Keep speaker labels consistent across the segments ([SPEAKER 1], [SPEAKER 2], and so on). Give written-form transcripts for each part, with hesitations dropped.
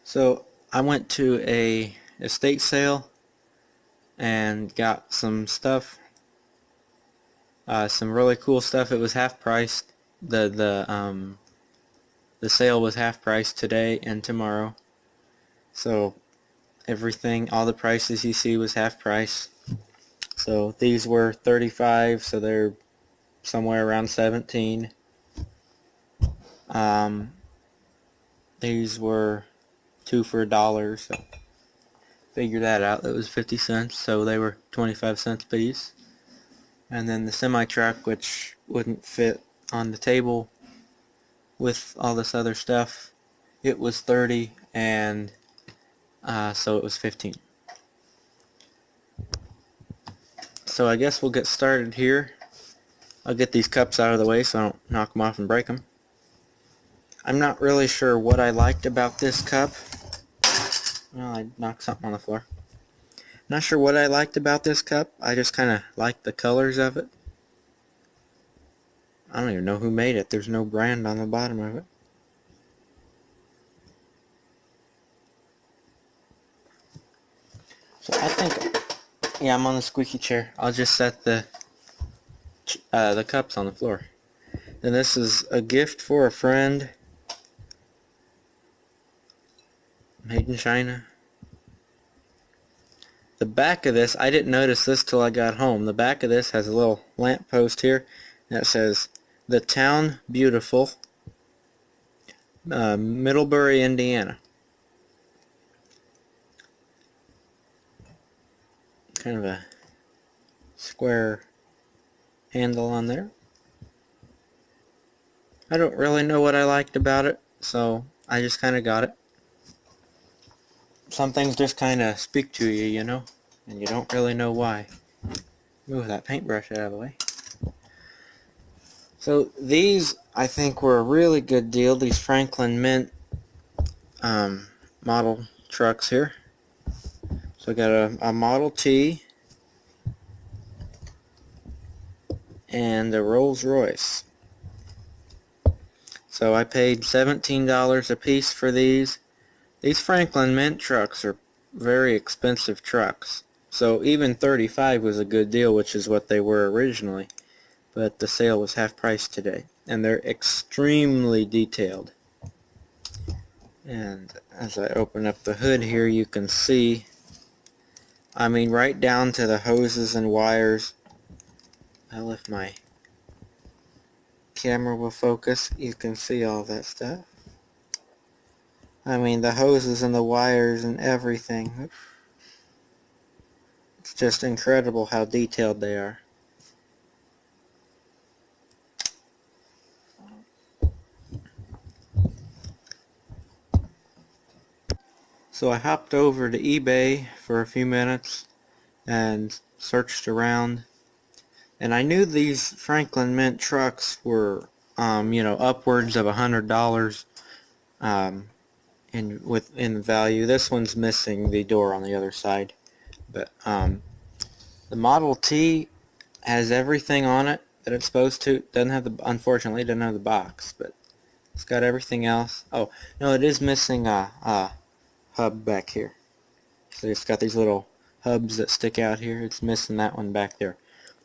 [SPEAKER 1] So I went to a estate sale and got some stuff, some really cool stuff. It was half priced. The sale was half price today and tomorrow. So everything, all the prices you see was half price. So these were 35, so they're somewhere around 17. These were 2 for $1, so figure that out. That was 50 cents, so they were 25 cents a piece. And then the semi-truck, which wouldn't fit on the table with all this other stuff, it was 30, and so it was 15. So I guess we'll get started here. I'll get these cups out of the way so I don't knock them off and break them. I'm not really sure what I liked about this cup. Well, I knocked something on the floor. Not sure what I liked about this cup. I just kind of liked the colors of it. I don't even know who made it. There's no brand on the bottom of it. So I think, yeah, I'm on the squeaky chair. I'll just set the cups on the floor. And this is a gift for a friend. Made in China. The back of this, I didn't notice this till I got home. The back of this has a little lamp post here that says, "The Town Beautiful, Middlebury, Indiana." Kind of a square handle on there. I don't really know what I liked about it, so I just kind of got it. Some things just kind of speak to you, you know, and you don't really know why. Move that paintbrush out of the way. So these, I think, were a really good deal. These Franklin Mint model trucks here. So I got a Model T and a Rolls Royce. So I paid $17 a piece for these. These Franklin Mint trucks are very expensive trucks. So even 35 was a good deal, which is what they were originally. But the sale was half price today. And they're extremely detailed. And as I open up the hood here, you can see, I mean, right down to the hoses and wires. Well, if my camera will focus, you can see all that stuff. I mean, the hoses and the wires and everything. It's just incredible how detailed they are. So I hopped over to eBay for a few minutes and searched around, and I knew these Franklin Mint trucks were, you know, upwards of $100 in value. This one's missing the door on the other side, but the Model T has everything on it that it's supposed to. Doesn't have the, unfortunately, doesn't have the box, but it's got everything else. Oh no, it is missing a hub back here. So it's got these little hubs that stick out here. It's missing that one back there.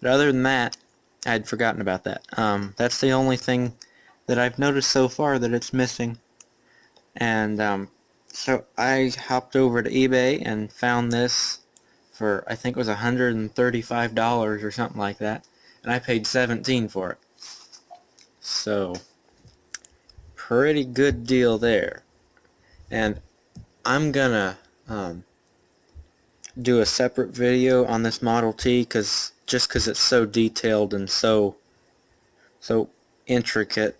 [SPEAKER 1] But other than that, I'd forgotten about that. That's the only thing that I've noticed so far that it's missing. And so I hopped over to eBay and found this for, I think it was $135 or something like that. And I paid $17 for it. So, pretty good deal there. And I'm gonna do a separate video on this Model T, just because it's so detailed and so intricate.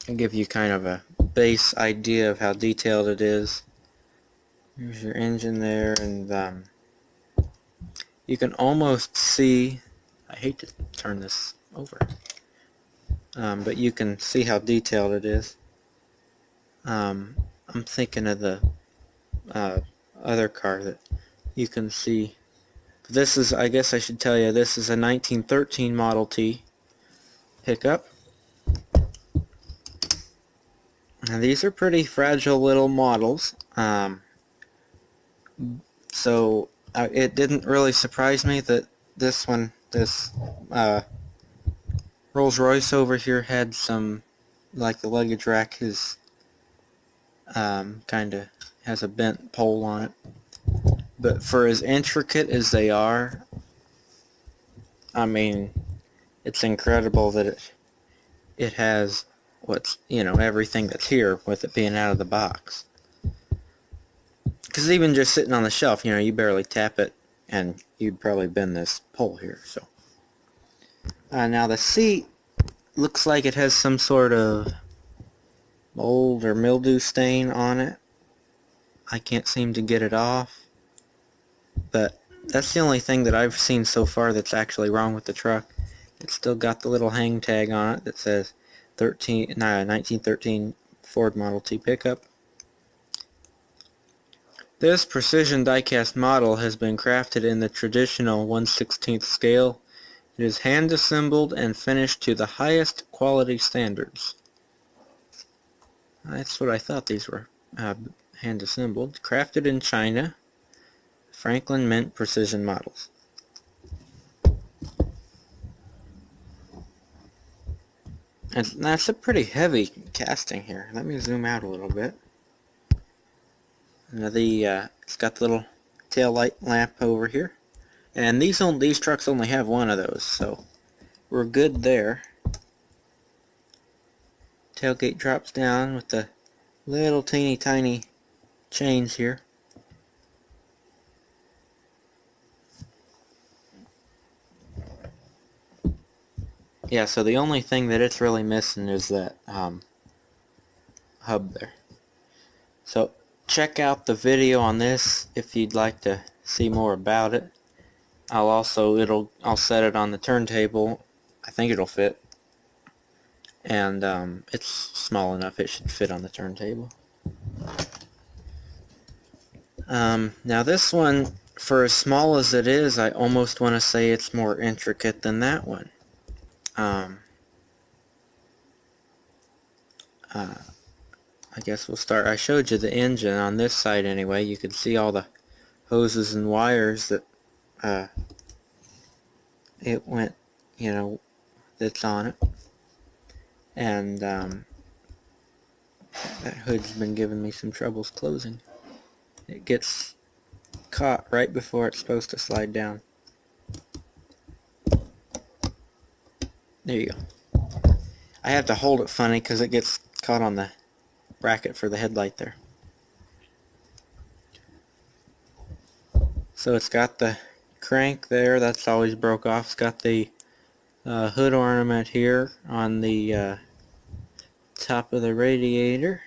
[SPEAKER 1] I'll give you kind of a base idea of how detailed it is. Here's your engine there, and you can almost see, I hate to turn this over, but you can see how detailed it is. I'm thinking of the other car that you can see. This is, I guess I should tell you, this is a 1913 Model T pickup. Now these are pretty fragile little models. Um, so it didn't really surprise me that this Rolls-Royce over here had some, like the luggage rack is kind of has a bent pole on it. But for as intricate as they are, I mean, it's incredible that it has everything that's here with it being out of the box. Because even just sitting on the shelf, you barely tap it, and you'd probably bend this pole here. So now the seat looks like it has some sort of mold or mildew stain on it. I can't seem to get it off, but that's the only thing that I've seen so far that's actually wrong with the truck. It's still got the little hang tag on it that says 1913 Ford Model T pickup. This precision die-cast model has been crafted in the traditional 1/16 scale. It is hand-assembled and finished to the highest quality standards. That's what I thought these were, hand-assembled. Crafted in China. Franklin Mint Precision Models. And that's a pretty heavy casting here. Let me zoom out a little bit. Now it's got the little tail light lamp over here, and these trucks only have one of those, so we're good there. Tailgate drops down with the little teeny tiny chains here. Yeah, so the only thing that it's really missing is that hub there. So check out the video on this if you'd like to see more about it. I'll set it on the turntable. I think it'll fit, and it's small enough it should fit on the turntable. Now this one, for as small as it is, I almost want to say it's more intricate than that one. I guess we'll start. I showed you the engine on this side anyway. You could see all the hoses and wires that it went, that's on it. And that hood's been giving me some troubles closing. It gets caught right before it's supposed to slide down. There you go. I have to hold it funny because it gets caught on the bracket for the headlight there. So it's got the crank there, that's always broke off. It's got the hood ornament here on the top of the radiator.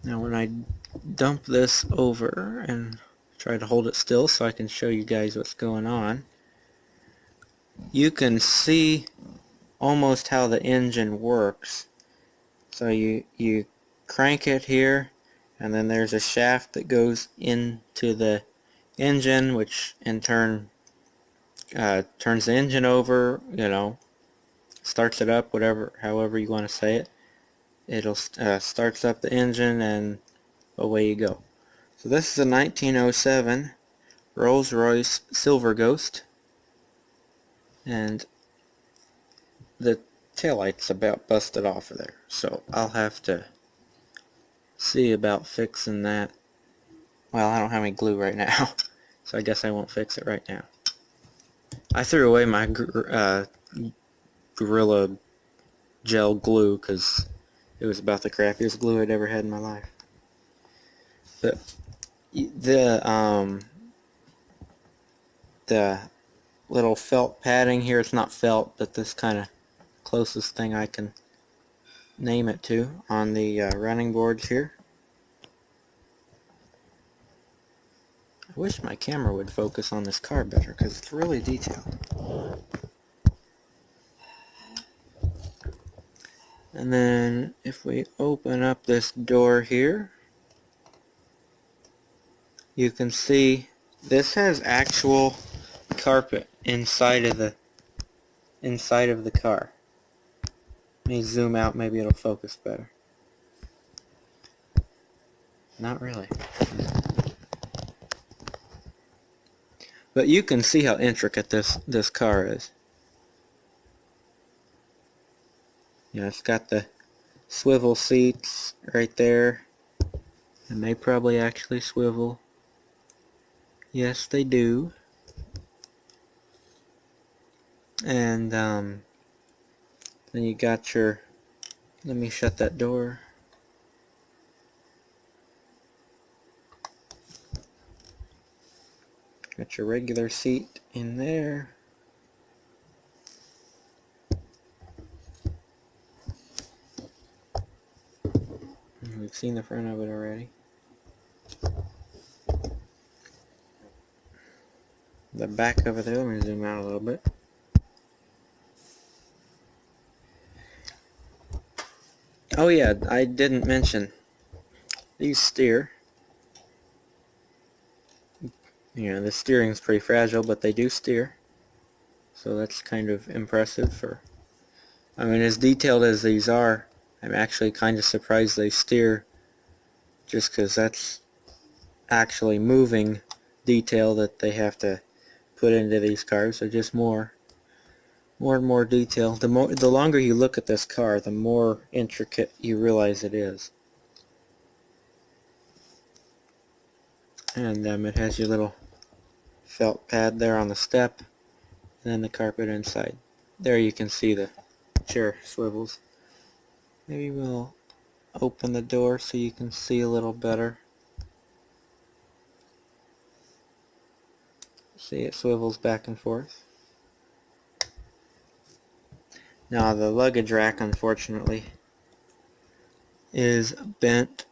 [SPEAKER 1] Now when I dump this over and try to hold it still so I can show you guys what's going on, you can see almost how the engine works. So you crank it here, and then there's a shaft that goes into the engine, which in turn turns the engine over, starts it up, however you want to say it. It'll starts up the engine, and away you go. So this is a 1907 Rolls-Royce Silver Ghost, and the taillight's about busted off of there, so I'll have to see about fixing that. Well, I don't have any glue right now, so I guess I won't fix it right now. I threw away my Gorilla Gel glue because it was about the crappiest glue I'd ever had in my life. But the little felt padding here, it's not felt, but this kind of closest thing I can name it to on the running boards here. I wish my camera would focus on this car better because it's really detailed. And then if we open up this door here, you can see this has actual carpet inside of the car. Let me zoom out, maybe it'll focus better. Not really. But you can see how intricate this car is. You know, it's got the swivel seats right there, and they probably actually swivel. Yes, they do. And then you got your, let me shut that door. Got your regular seat in there. We've seen the front of it already. The back over there, let me zoom out a little bit. Oh yeah, I didn't mention, these steer. You know, the steering's pretty fragile, but they do steer. So that's kind of impressive for, I mean, as detailed as these are, I'm actually kind of surprised they steer, just because that's actually moving detail that they have to put into these cars. So just more and more detail. The longer you look at this car, the more intricate you realize it is. And it has your little felt pad there on the step, and then the carpet inside. There you can see the chair swivels. Maybe we'll open the door so you can see a little better. See, it swivels back and forth. Now the luggage rack, unfortunately, is bent,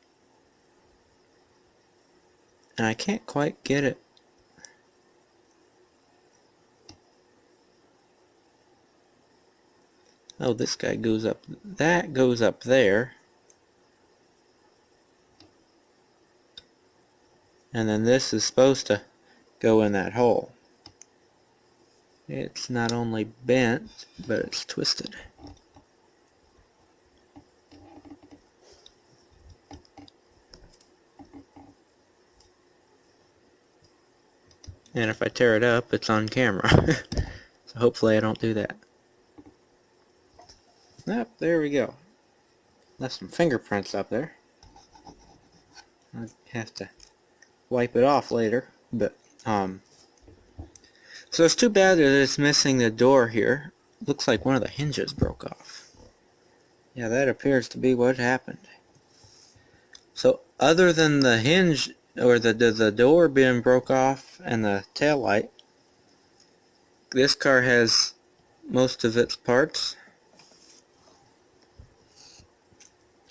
[SPEAKER 1] and I can't quite get it. Oh, this guy goes up. That goes up there. And then this is supposed to go in that hole. It's not only bent, but it's twisted. And if I tear it up, it's on camera. So hopefully I don't do that. Yep, there we go. Left some fingerprints up there. I have to wipe it off later, but so it's too bad that it's missing the door here. Looks like one of the hinges broke off. Yeah, that appears to be what happened. So other than the hinge or the door being broke off and the tail light, this car has most of its parts.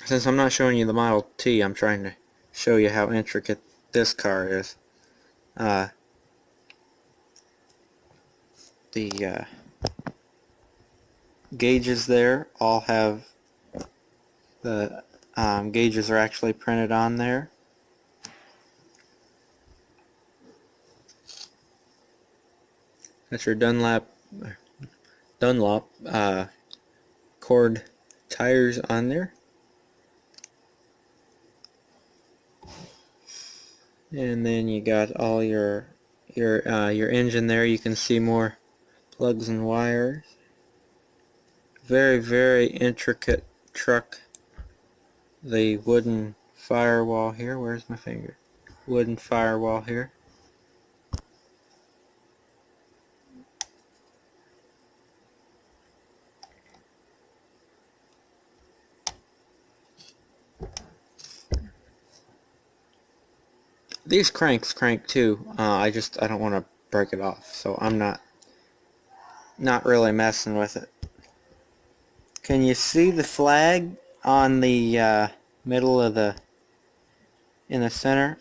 [SPEAKER 1] Since I'm not showing you the Model T, I'm trying to show you how intricate this car is. The gauges there all have the gauges are actually printed on there. That's your Dunlop cord tires on there. And then you got all your engine there. You can see more plugs and wires. Very, very intricate truck. The wooden firewall here. Where's my finger? Wooden firewall here. These cranks crank too. I don't want to break it off, so I'm not really messing with it. Can you see the flag on the middle of in the center?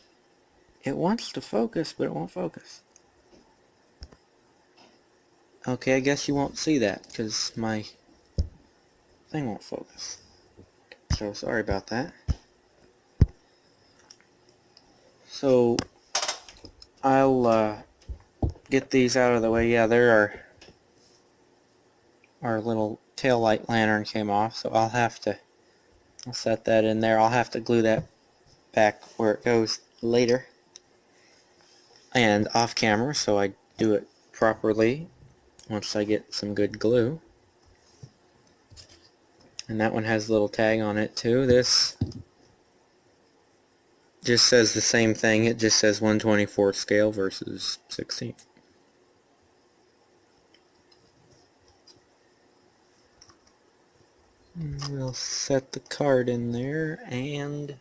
[SPEAKER 1] It wants to focus, but it won't focus. Okay, I guess you won't see that because my thing won't focus. So sorry about that. So I'll get these out of the way. Yeah, there are our little tail light lantern came off, so I'll set that in there. I'll have to glue that back where it goes later and off camera, so I do it properly once I get some good glue. And that one has a little tag on it too. This just says the same thing. It just says 1/24 scale versus 16. We'll set the card in there and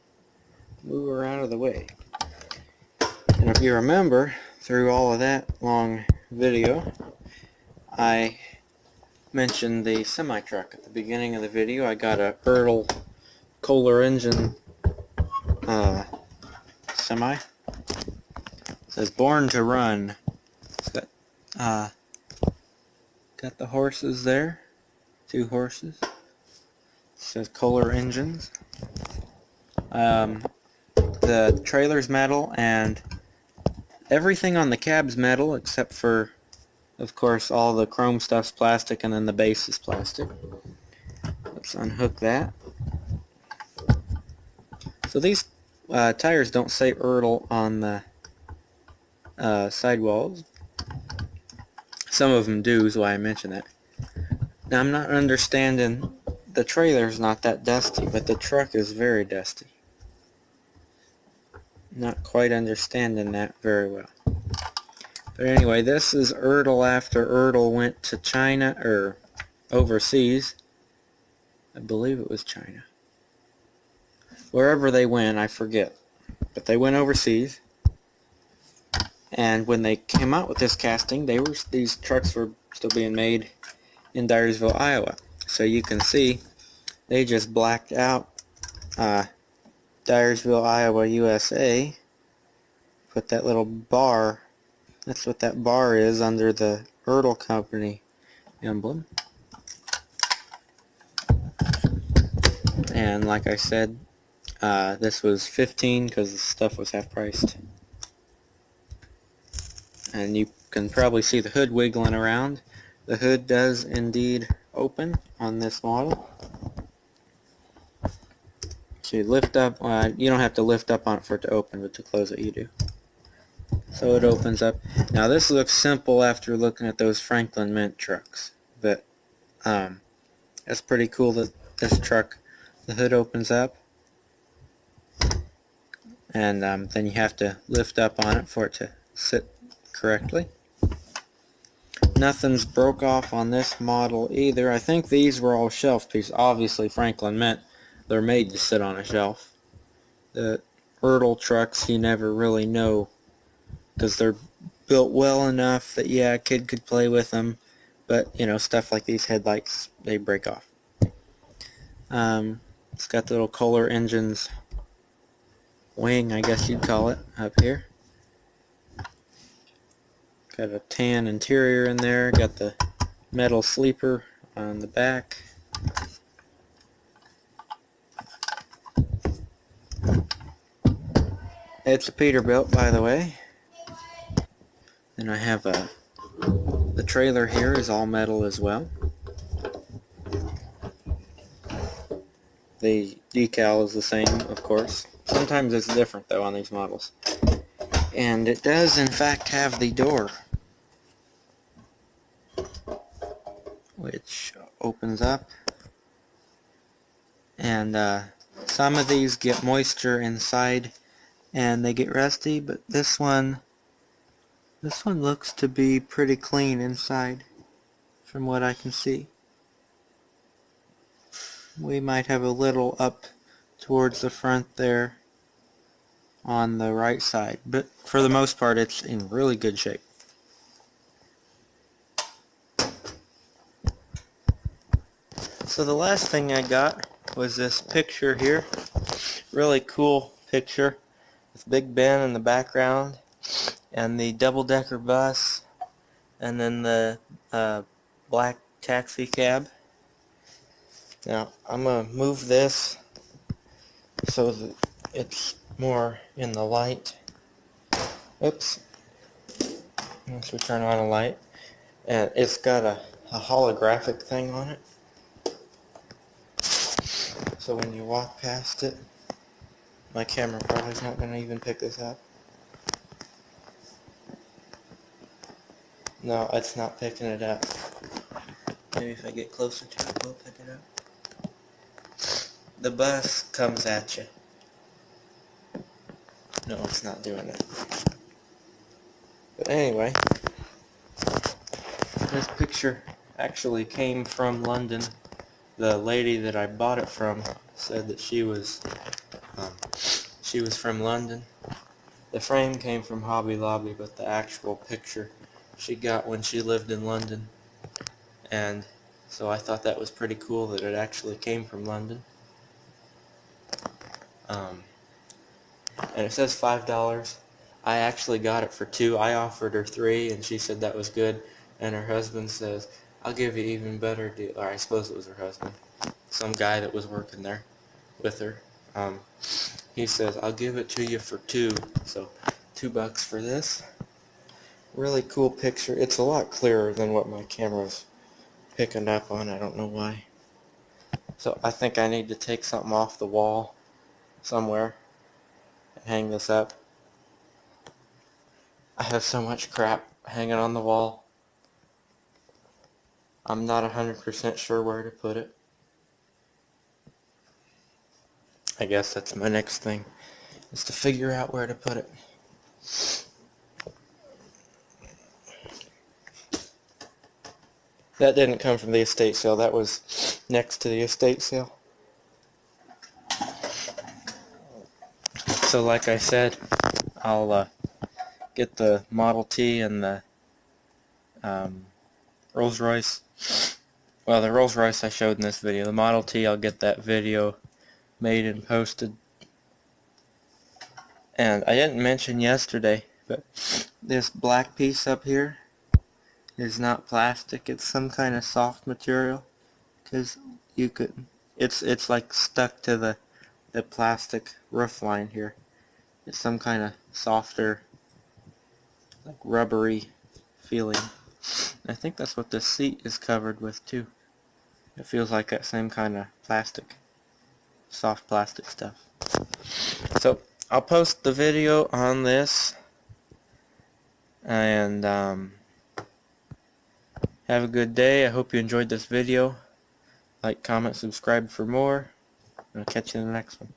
[SPEAKER 1] move her out of the way. And if you remember, through all of that long video, I mentioned the semi-truck at the beginning of the video. I got a Ertl Kohler engine semi. It says born to run. It's got the horses there, 2 horses. It says Kohler engines. The trailer's metal and everything on the cab's metal except for, of course, all the chrome stuff's plastic and then the base is plastic. Let's unhook that. So these tires don't say Ertl on the sidewalls. Some of them do, is why I mention that. Now I'm not understanding, the trailer's not that dusty, but the truck is very dusty. Not quite understanding that very well. But anyway, this is Ertl after Ertl went to China, or overseas. I believe it was China. Wherever they went, I forget. But they went overseas. And when they came out with this casting, these trucks were still being made in Dyersville, Iowa. So you can see they just blacked out Dyersville, Iowa, USA. Put that little bar, that's what that bar is under the Ertl Company emblem. And like I said, this was $15 because the stuff was half priced. And you can probably see the hood wiggling around. The hood does indeed open on this model. So you lift up, you don't have to lift up on it for it to open, but to close it you do. So it opens up. Now this looks simple after looking at those Franklin Mint trucks, but it's pretty cool that this truck, the hood opens up, and then you have to lift up on it for it to sit correctly. Nothing's broke off on this model either. I think these were all shelf pieces. Obviously Franklin Mint, they're made to sit on a shelf. The Ertl trucks you never really know, because they're built well enough that yeah, a kid could play with them, but you know, stuff like these headlights, they break off. It's got the little Kohler engines wing, I guess you'd call it, up here. Got a tan interior in there, got the metal sleeper on the back. It's a Peterbilt, by the way. Then I have the trailer here is all metal as well. The decal is the same, of course. Sometimes it's different though on these models. And it does in fact have the door, which opens up. And some of these get moisture inside and they get rusty, but this one looks to be pretty clean inside from what I can see. We might have a little up towards the front there on the right side, but for the most part it's in really good shape. So the last thing I got was this picture here. Really cool picture with Big Ben in the background and the double-decker bus and then the black taxi cab. Now I'm going to move this so that it's more in the light. Oops. Once we turn on a light. And it's got a holographic thing on it. so when you walk past it, my camera probably is not going to even pick this up. No, it's not picking it up. Maybe if I get closer to it, we'll pick it up. The bus comes at you. No, it's not doing it. But anyway, this picture actually came from London. The lady that I bought it from said that she was from London. The frame came from Hobby Lobby, but the actual picture she got when she lived in London. And so I thought that was pretty cool that it actually came from London. And it says $5. I actually got it for $2. I offered her $3, and she said that was good. And her husband says, "I'll give you even better deal." Or I suppose it was her husband, some guy that was working there with her. He says, "I'll give it to you for $2." So $2 for this. Really cool picture. It's a lot clearer than what my camera's picking up on. I don't know why. So I think I need to take something off the wall somewhere and hang this up. I have so much crap hanging on the wall. I'm not 100% sure where to put it. I guess that's my next thing, is to figure out where to put it. That didn't come from the estate sale. That was next to the estate sale. So like I said, I'll get the Model T and the Rolls Royce. Well, the Rolls Royce I showed in this video. The Model T, I'll get that video made and posted. And I didn't mention yesterday, but this black piece up here is not plastic. It's some kind of soft material, because you could, it's like stuck to the plastic roof line here. It's some kind of softer, like rubbery feeling. I think that's what this seat is covered with too. It feels like that same kind of plastic, soft plastic stuff. So I'll post the video on this, and have a good day. I hope you enjoyed this video. Like, comment, subscribe for more, and I'll catch you in the next one.